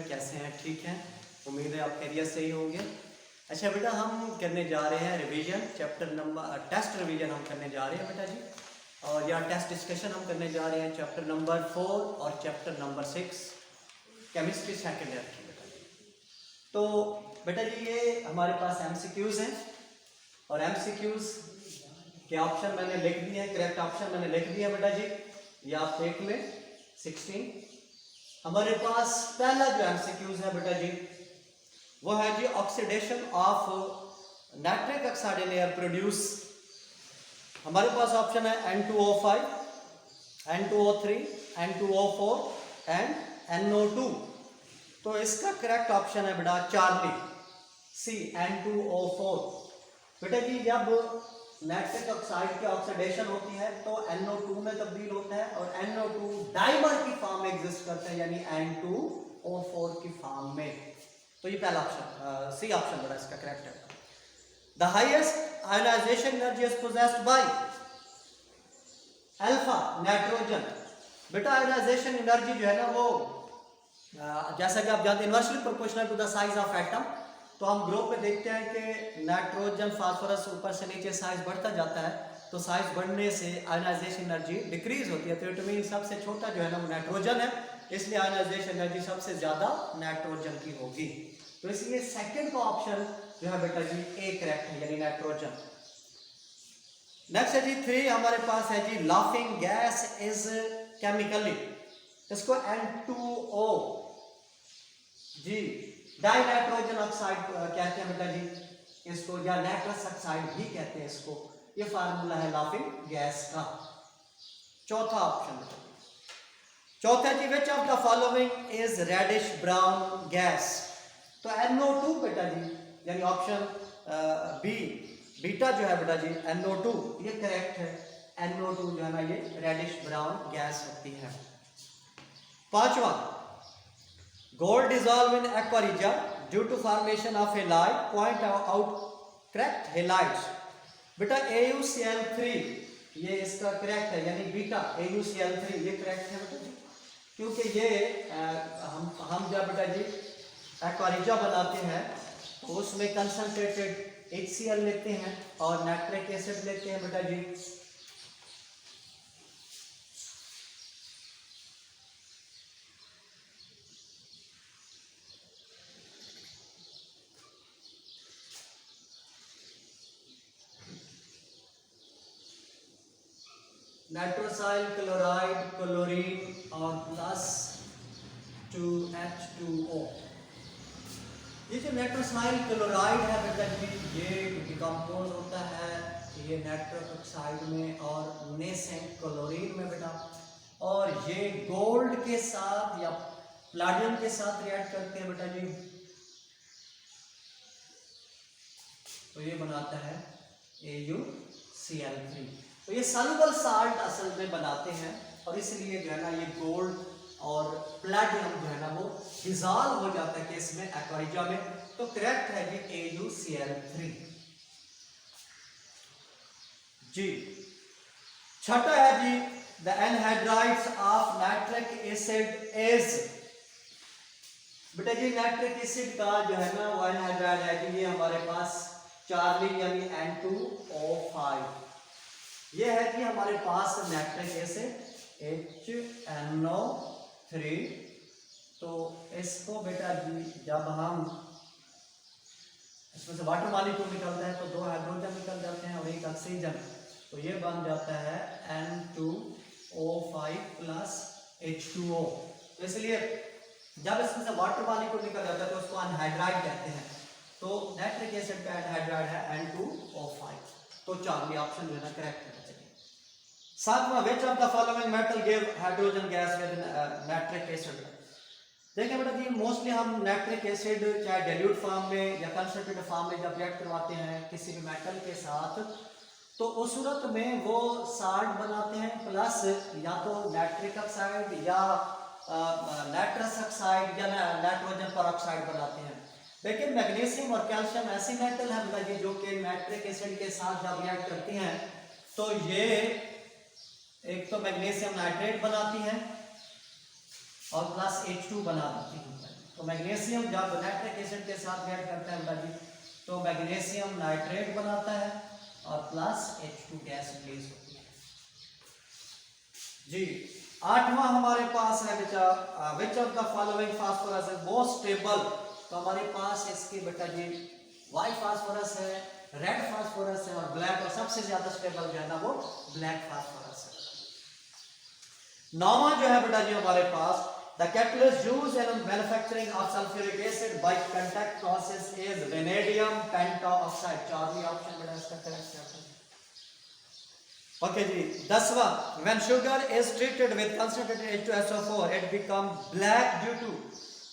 कैसे हैं? ठीक हैं, उम्मीद है आप खैरियत से ही होंगे। अच्छा बेटा, हम करने जा रहे हैं revision, chapter number test revision हम करने जा रहे हैं बेटा जी। और या टेस्ट डिस्कशन हम करने जा रहे हैं चैप्टर नंबर 4 और chapter number 6 chemistry second year की बेटा जी। तो बेटा जी ये हमारे पास MCQs हैं और MCQs के ऑप्शन मैंने लिख दिए हैं, करेक्ट ऑप्शन मैंने लिख दिया बेटा जी, ये आप देख लें 16। हमारे पास पहला जो MCQs है बेटा जी वो है जी oxidation of nitric oxide in air produce. हमारे पास ऑप्शन है N2O5, N2O3, N2O4 and NO2। तो इसका करेक्ट ऑप्शन है बेटा चार्ली, C N2O4। बेटा जी जब नाइट्रिक ऑक्साइड की ऑक्सीडेशन होती है तो NO2 में तब्दील होता है और NO2 डाइमर की फॉर्म में एग्जिस्ट करता है, यानी N2O4 की फॉर्म में। तो ये पहला ऑप्शन सी ऑप्शन बड़ा इसका करेक्ट है। The highest ionization energy is possessed by alpha nitrogen. बेटा आयोनाइजेशन एनर्जी जो है ना वो जैसा कि आप जानते हैं inversely proportional to the size of atom. तो हम ग्रुप में देखते हैं कि नाइट्रोजन फास्फोरस ऊपर से नीचे साइज बढ़ता जाता है, तो साइज बढ़ने से आयोनाइजेशन एनर्जी डिक्रीज होती है। तो इट मीन सबसे छोटा जो है ना वो नाइट्रोजन है, इसलिए आयोनाइजेशन एनर्जी सबसे ज्यादा नाइट्रोजन की होगी। तो इसलिए सेकंड का ऑप्शन जो है बेटा जी ए करेक्ट है, यानी नाइट्रोजन। नेक्स्ट है जी 3 हमारे पास है जी लाफिंग गैस इज केमिकली, इसको N2O जी डाई नाइट्रोजन ऑक्साइड कहते हैं बेटा जी इसको, या नाइट्रस ऑक्साइड भी कहते हैं इसको। ये फार्मूला है लाफिंग गैस का। चौथा ऑप्शन, चौथा जी which of the following is reddish brown gas. तो NO2 बेटा जी, यानी ऑप्शन बी बीटा जो है बेटा जी NO2 ये करेक्ट है। NO2 जो है ना ये रेडिश ब्राउन गैस होती है। पांचवा, gold dissolve in aqua regia due to formation of halide, point out correct halides. बेटा AuCl3 ये इसका करेक्ट है, यानी बीटा AuCl3 ये करेक्ट है बेटा जी, क्योंकि ये हम जब बेटा जी एक्वा रिजिया बनाते हैं तो उसमें कंसंट्रेटेड HCl लेते हैं और नाइट्रिक एसिड लेते हैं बेटा जी। नाइट्रोसाइल क्लोराइड क्लोरीन और प्लस 2H2O। ये जो नाइट्रोसाइल क्लोराइड है बेटा जी ये डिकम्पोज होता है ये नाइट्रस ऑक्साइड में और नेसेंट क्लोरीन में बेटा, और ये गोल्ड के साथ या प्लैटिनम के साथ रिएक्ट करते हैं बेटा जी, तो ये बनाता है AuCl3। तो ये सॉल्युबल साल्ट असल में बनाते हैं और इसलिए जो है ना ये गोल्ड और प्लैटिनम जो है ना वो डिसॉल्व हो जाता है केस में एक्वा रिजिया में। तो करेक्ट है जी AuCl3 जी। छठा है जी the anhydrides of nitric acid is. बेटा जी नाइट्रिक एसिड का जो है ना वो एनहाइड्राइड है जी, ये हमारे पास चार्ली यानी N2O5। ये है कि हमारे पास नाइट्रिक एसिड HNO3। तो इसको बेटा जी जब हम इसमें से वाटर मॉलिक्यूल निकलता है तो 2 हाइड्रोजन निकल जाते हैं और 1 ऑक्सीजन, तो ये बन जाता है N2O5 प्लस H2O। तो इसलिए जब इसमें से वाटर मॉलिक्यूल निकल जाता है तो उसको अनहाइड्राइड कहते हैं। तो नाइट्रिक एसिड का एनहाइड्राइड है N2O5। तो चार्ली ऑप्शन जो है ना करेक्ट है। सातवां, विच of the following metal give hydrogen gas with nitric acid. देखिए बेटा जी मोस्टली हम नाइट्रिक एसिड चाहे डाइल्यूट फॉर्म में या कंसंट्रेटेड फॉर्म में जब रिएक्ट करवाते हैं किसी भी मेटल के साथ, तो उस सूरत में वो साल्ट बनाते हैं प्लस या तो नाइट्रिक ऑक्साइड या नाइट्रस ऑक्साइड या नाइट्रोजन परऑक्साइड बनाते हैं। लेकिन मैग्नीशियम और कैल्शियम ऐसी मेटल है बेटा जी जो कि नाइट्रिक एसिड के साथ जब रिएक्ट करती हैं तो ये एक तो मैग्नीशियम नाइट्रेट बनाती है और प्लस H2 बना देती है। तो मैग्नीशियम जब नाइट्रिक एसिड के साथ रिएक्ट करता है बेटा जी तो मैग्नीशियम नाइट्रेट बनाता है और प्लस H2 गैस रिलीज होती है जी। आठवां हमारे पास है बेटा विच of the following phosphorus is most stable. तो हमारे पास इसके बेटा जी व्हाइट फास्फोरस है, रेड फास्फोरस है और ब्लैक, और सबसे ज्यादा स्टेबल जो है ना वो ब्लैक फास्फोरस है। नौवां जो है बेटा जी हमारे पास the catalyst used in manufacturing of sulphuric acid by contact process is vanadium pentoxide. चारवीं ऑप्शन बेटा इसका करेक्ट है। ओके जी। 10वां when sugar is treated with concentrated H2SO4 it become black due to.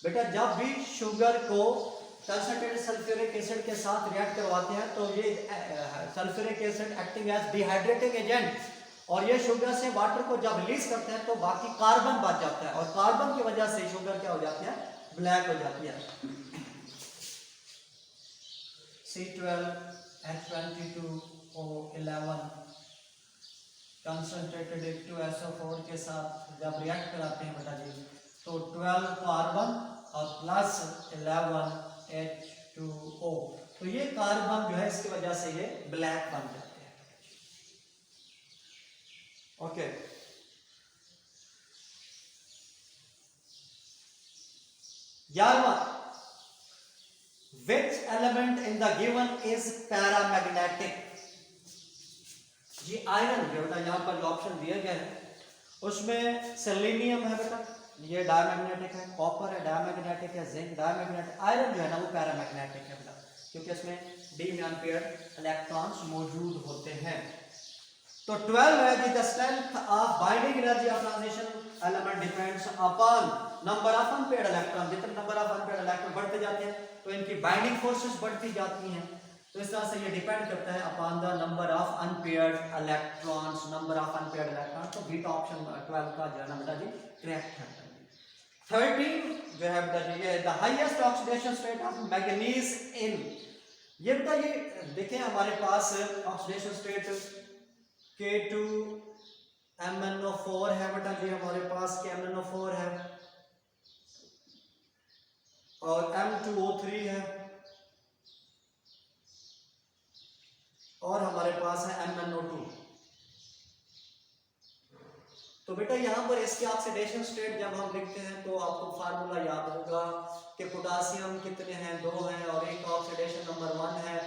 बेटा जब भी शुगर को कंसंट्रेटेड सल्फ्यूरिक एसिड के साथ रिएक्ट करवाते हैं तो ये sulphuric acid acting as dehydrating agent और ये शुगर से वाटर को जब रिलीज करते हैं तो बाकी कार्बन बच जाता है और कार्बन की वजह से शुगर क्या हो जाती है, ब्लैक हो जाती है। C12H22O11 कंसंट्रेटेड H2SO4 के साथ जब रिएक्ट कराते हैं बेटा जी तो 12 कार्बन और प्लस 11 H2O, तो ये कार्बन जो है इसकी वजह से ये ब्लैक बन जाते हैं। ओके। 11वां which element in the given is paramagnetic। ये आयरन जो बेटा यहाँ पर जो ऑप्शन दिया गया है उसमें सेलेनियम है बेटा, ये डायमैग्नेटिक है, कॉपर है डायमैग्नेटिक है, जिंक डायमैग्नेटिक, आयरन जो है ना वो पैरामैग्नेटिक है बेटा क्योंकि इसमें d अनपेयर्ड इलेक्ट्रॉन्स मौजूद होते हैं। तो 12 है the strength of binding energy of transition element depends upon number of unpaired electron. जितने नंबर ऑफ अनपेयर्ड इलेक्ट्रॉन बढ़ते जाते हैं तो इनकी बाइंडिंग फोर्सेस बढ़ती जाती हैं। तो इस तरह से ये डिपेंड करता है upon the number of unpaired electrons, number of unpaired electron. तो बीटा ऑप्शन 12 का जो है ना बेटा जी करेक्ट है। 13 जो है बेटा जी ये the highest oxidation state of manganese in. ये बेटा ये देखें हमारे पास ऑक्सीडेशन स्टेट K2MnO4 है बेटा जी, हमारे पास KMnO4 है और M2O3 है और हमारे पास है MnO2। तो बेटा यहाँ पर इसके ऑक्सीडेशन स्टेट जब हम लिखते हैं तो आपको फार्मूला याद होगा कि पोटासियम कितने हैं, 2 हैं और एक ऑक्सीडेशन नंबर 1 है,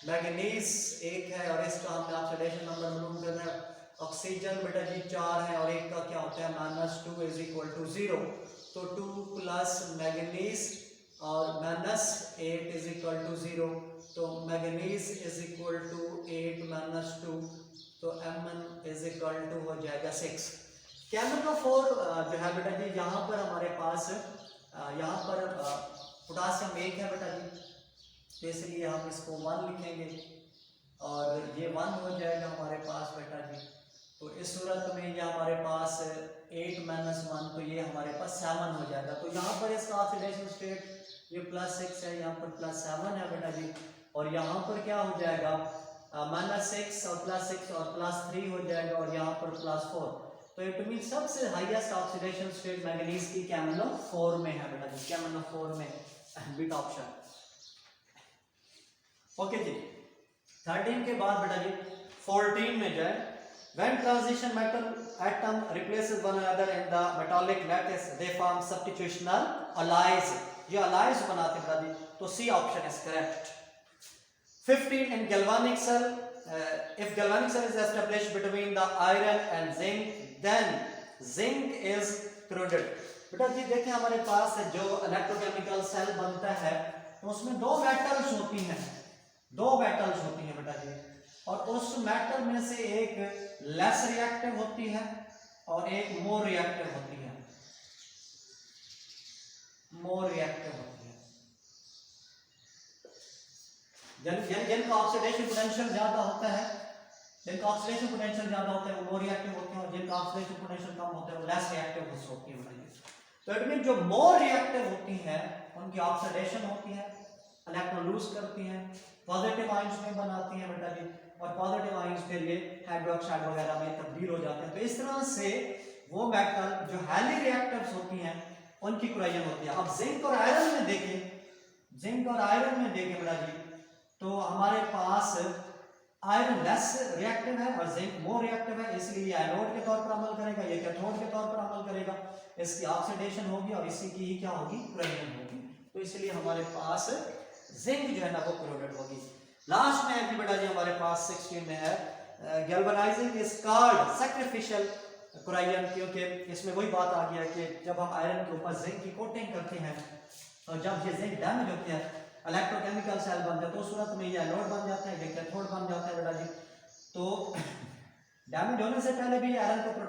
मैंगनीज 1 है और इसका हमने ऑक्सीडेशन नंबर मालूम करना है, ऑक्सीजन बेटा जी 4 है और एक का क्या होता है -2 इज इक्वल टू 0। तो 2 प्लस मैंगनीज और -8 इज इक्वल टू 0। तो मैंगनीज इज इक्वल टू 8 - 2 तो Mn इज इक्वल टू हो जाएगा 6। KMnO4 जो है बेटा जी यहाँ पर हमारे पास यहाँ पर पोटासियम 1 है बेटा जी, तो इसलिए हम इसको 1 लिखेंगे और ये 1 हो जाएगा हमारे पास बेटा जी। तो इस सूरत में ये हमारे पास 8 - 1 तो ये हमारे पास 7 हो जाएगा। तो यहाँ पर इसका ऑक्सीडेशन स्टेट ये +6 है, यहाँ पर +7 है बेटा जी और यहाँ पर क्या हो जाएगा -6 और +6 और +3 हो जाएगा और यहाँ पर +4। तो इट मीन सबसे हाईएस्ट ऑक्सीडेशन स्टेट मैंगनीज की KMnO4 में है बेटा जी, KMnO4 में बीटा ऑप्शन। ओके जी। 13 के बाद बेटा जी 14 में जाए when transition metal atom replaces one another in the metallic lattice they form substitutional alloys। ये alloys बनाते हैं बेटा जी, तो C option is correct। 15 in galvanic cell if galvanic cell is established between the iron and zinc then zinc is corroded। बेटा जी देखें हमारे पास जो electrochemical cell बनता है तो उसमें दो मेटल्स होती हैं बेटा जी और उस मेटल में से एक लेस रिएक्टिव होती है और एक मोर रिएक्टिव होती है। जिनका ऑक्सीडेशन पोटेंशियल ज्यादा होता है वो मोर रिएक्टिव होते हैं और जिनका ऑक्सीडेशन पोटेंशियल कम होता है वो लेस रिएक्टिव होती है। तो इट मीन जो मोर रिएक्टिव होती हैं उनकी ऑक्सीडेशन होती है, इलेक्ट्रॉन लूज करती हैं, पॉजिटिव आयंस में बनाती हैं बेटा जी और पॉजिटिव आयंस फिर ये हाइड्रोक्साइड वगैरह में तब्दील हो जाते हैं। तो इस तरह से वो मेटल जो हाईली रिएक्टिव्स होती हैं उनकी कुराइन होती है। अब जिंक और आयरन में देखें, जिंक और आयरन में देखें बेटा जी, तो हमारे पास आयरन लेस रिएक्टिव है और जिंक मोर रिएक्टिव है, इसलिए ये एनोड के तौर पर अमल करेगा, ये कैथोड के तौर पर अमल करेगा, इसकी ऑक्सीडेशन होगी और इसी की ही क्या होगी, कुराइन होगी। तो इसलिए हमारे पास जिंक जो है ना वो क्लोराइड होगी। लास्ट में है कि बेटा जी हमारे पास 16 में है गैल्वेनाइजिंग इज कॉल्ड सैक्रिफिशियल कुराइन, क्योंकि इसमें वही बात आ गया कि जब हम आयरन के ऊपर जिंक की कोटिंग करते हैं और जब ये जिंक डैमेज होते हैं, इलेक्ट्रोकेमिकल सेल बन जाते हैं, तो उस सूरत में ये एनोड बन जाता है, ये कैथोड बन जाता है बेटा जी। तो डैमेज होने से पहले भी आयरन को